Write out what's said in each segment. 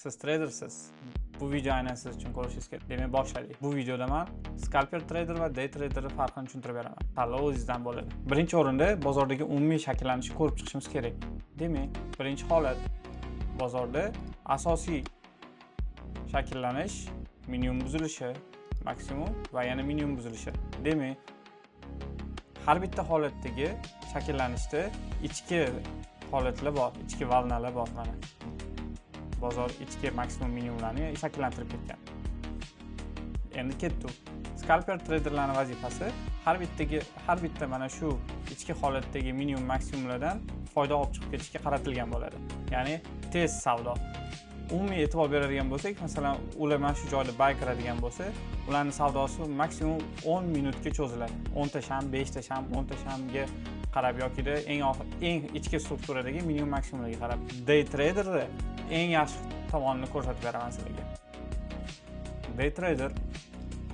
siz tradersiz. Bu video aynan siz uchun ko'rishingiz kerak. Demak, boshladik. Bu videoda men scalper trader va day trader farqini tushuntirib beraman. Tanlov o'zingizdan bo'ladi. Birinchi o'rinda bozordagi umumiy shakllanishni ko'rib chiqishimiz kerak. Demak, birinchi holat bozorda asosiy shakllanish minimum buzilishi, maksimum va yana minimum buzilishi. Demak, har bitta holatdagi shakllanishda ichki holatlar bor, ichki valnalar bor mana. Bozor ichki maksimum minimumlarni shakllantirib ketgan. Endi ketdik. Scalper traderlarning vazifasi har bitta mana shu ichki holatdagi minimum maksimumlardan foyda olib chiqib ketishga qaratilgan bo'ladi. Ya'ni tez savdo. Umumiy e'tibor beradigan bo'lsak, masalan, ular mana shu joyda buy kiradigan bo'lsa, ularning savdosi maksimum 10 minutga cho'ziladi. 10 ta sham, 5 ta sham, 10 ta shamga qarab yokida eng ichki strukturadagi minimum maksimumlarga qarab. Day traderda eng yaxshi tomonini ko'rsatib beraman sizlarga. Day trader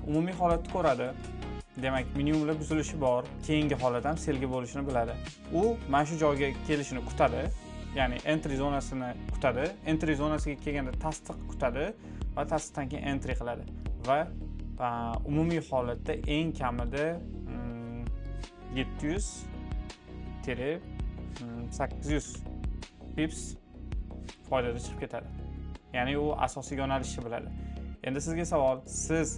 umumiy holatni ko'radi. Demak, minimumlar buzilishi bor, keyingi holat ham selga bo'lishini biladi. U mana shu joyga kelishini kutadi. Ya'ni entry zonasini kutadi. Entry zonasiga kelganda tasdiq kutadi va tasdiqdan keyin entry qiladi. Va umumiy holatda eng kamida 700-800 pips foydada chiqib ketadi. Ya'ni u asosiy yo'nalishni biladi. Endi sizga savol, siz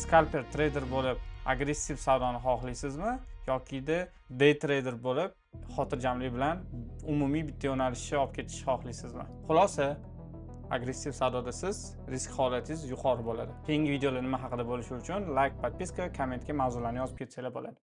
scalper trader bo'lib agressiv savdoni xohlaysizmi yokida day trader bo'lib xotirjamlik bilan umumiy bitta yo'nalishni olib ketishni xohlaysizmi? Xulosa, agressiv savdoda siz risk holatingiz yuqori bo'ladi. Keyingi videolar nima haqida bo'lishi uchun like, podpiska, kommentga mavzularni yozib ketsanglar bo'ladi.